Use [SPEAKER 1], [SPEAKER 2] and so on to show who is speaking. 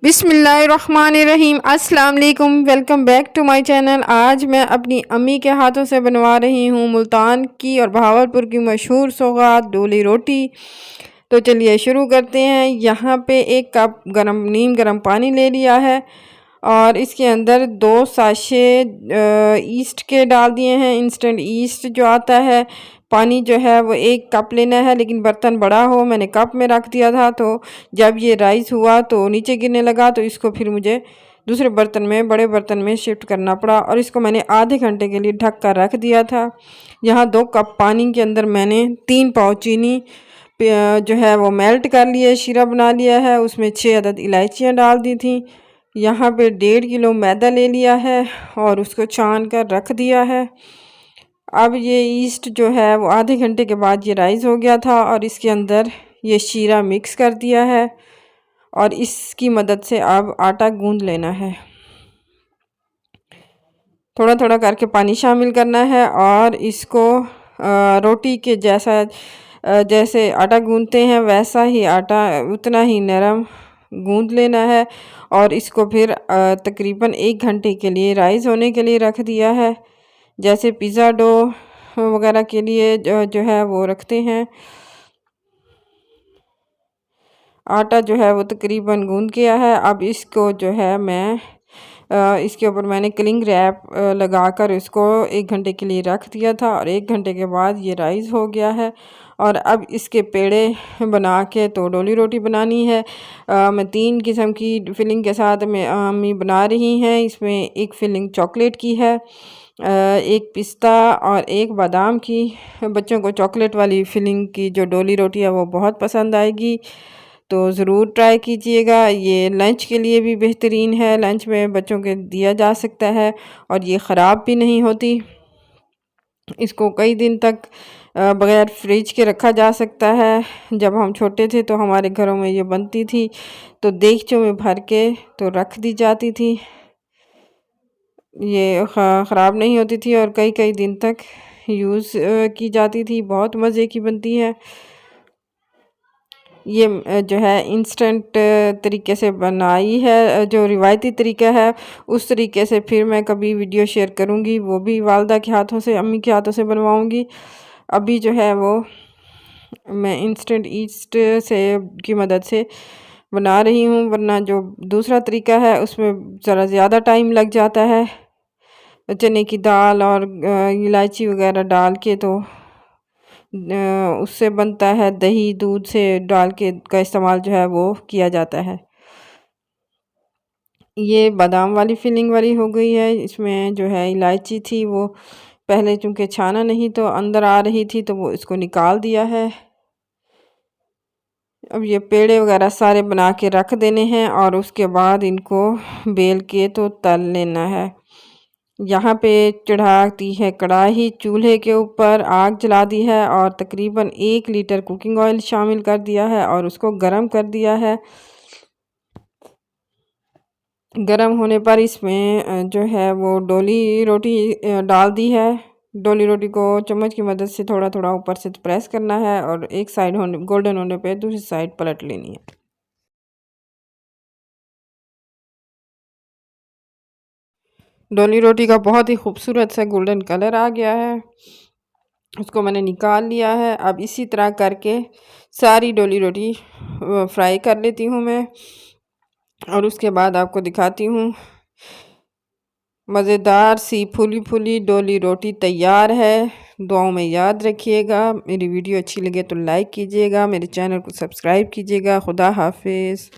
[SPEAKER 1] बिस्मिल्लाहिर्रहमानिर्रहीम। अस्सलाम वालेकुम, welcome back to my channel. आज मैं अपनी अम्मी के हाथों से बनवा रही हूँ मुल्तान की और बहावलपुर की मशहूर सौगात डोली रोटी। तो चलिए शुरू करते हैं। यहाँ पे एक कप नीम गरम पानी ले लिया है और इसके अंदर 2 साशे ईस्ट के डाल दिए हैं, इंस्टेंट ईस्ट जो आता है। पानी जो है वो 1 कप लेना है, लेकिन बर्तन बड़ा हो, मैंने कप में रख दिया था। तो जब ये राइस हुआ तो नीचे गिरने लगा, तो इसको फिर मुझे दूसरे बर्तन में, बड़े बर्तन में शिफ्ट करना पड़ा और इसको मैंने आधे घंटे के लिए ढक कर रख दिया था। यहाँ 2 कप पानी के अंदर मैंने 3 पाव चीनी जो है वो मेल्ट कर लिया, शीरा बना लिया है। उसमें 6 अदद इलायचियाँ डाल दी थी। यहाँ पे 1.5 किलो मैदा ले लिया है और उसको छान कर रख दिया है। अब ये ईस्ट जो है वो आधे घंटे के बाद ये राइस हो गया था और इसके अंदर ये शीरा मिक्स कर दिया है और इसकी मदद से अब आटा गूंद लेना है। थोड़ा थोड़ा करके पानी शामिल करना है और इसको रोटी के जैसे आटा गूंदते हैं वैसा ही आटा, उतना ही नरम गूंद लेना है। और इसको फिर तकरीबन 1 घंटे के लिए राइस होने के लिए रख दिया है, जैसे पिज़्ज़ा डो वगैरह के लिए जो है वो रखते हैं। आटा जो है वो तकरीबन गूंद गया है। अब इसको जो है मैं इसके ऊपर मैंने क्लिंग रैप लगाकर इसको 1 घंटे के लिए रख दिया था और 1 घंटे के बाद ये राइस हो गया है। और अब इसके पेड़े बना के तो डोली रोटी बनानी है। मैं 3 किस्म की फिलिंग के साथ में अम्मी बना रही हैं। इसमें एक फिलिंग चॉकलेट की है, एक पिस्ता और एक बादाम की। बच्चों को चॉकलेट वाली फिलिंग की जो डोली रोटी है वो बहुत पसंद आएगी, तो ज़रूर ट्राई कीजिएगा। ये लंच के लिए भी बेहतरीन है, लंच में बच्चों के दिया जा सकता है और ये ख़राब भी नहीं होती। इसको कई दिन तक बग़ैर फ्रिज के रखा जा सकता है। जब हम छोटे थे तो हमारे घरों में ये बनती थी, तो देगचों में भर के तो रख दी जाती थी। ये ख़राब नहीं होती थी और कई कई दिन तक यूज़ की जाती थी। बहुत मज़े की बनती है। ये जो है इंस्टेंट तरीके से बनाई है, जो रिवायती तरीका है उस तरीके से फिर मैं कभी वीडियो शेयर करूँगी, वो भी वालदा के हाथों से, अम्मी के हाथों से बनवाऊँगी। अभी जो है वो मैं इंस्टेंट ईस्ट से की मदद से बना रही हूँ, वरना जो दूसरा तरीका है उसमें ज़रा ज़्यादा टाइम लग जाता है। चने की दाल और इलायची वगैरह डाल के तो उससे बनता है, दही दूध से डाल के का इस्तेमाल जो है वो किया जाता है। ये बादाम वाली फिलिंग वाली हो गई है। इसमें जो है इलायची थी वो पहले चूँकि छाना नहीं तो अंदर आ रही थी, तो वो इसको निकाल दिया है। अब ये पेड़े वगैरह सारे बना के रख देने हैं और उसके बाद इनको बेल के तो तल लेना है। यहाँ पे चढ़ाती है कढ़ाई, चूल्हे के ऊपर आग जला दी है और तकरीबन 1 लीटर कुकिंग ऑयल शामिल कर दिया है और उसको गरम कर दिया है। गरम होने पर इसमें जो है वो डोली रोटी डाल दी है। डोली रोटी को चम्मच की मदद से थोड़ा थोड़ा ऊपर से प्रेस करना है और एक साइड होने गोल्डन होने पे दूसरी साइड पलट लेनी है। डोली रोटी का बहुत ही खूबसूरत सा गोल्डन कलर आ गया है, उसको मैंने निकाल लिया है। अब इसी तरह करके सारी डोली रोटी फ्राई कर लेती हूँ मैं और उसके बाद आपको दिखाती हूँ। मज़ेदार सी फूली फूली डोली रोटी तैयार है। दुआओं में याद रखिएगा। मेरी वीडियो अच्छी लगे तो लाइक कीजिएगा, मेरे चैनल को सब्सक्राइब कीजिएगा। खुदा हाफिज़।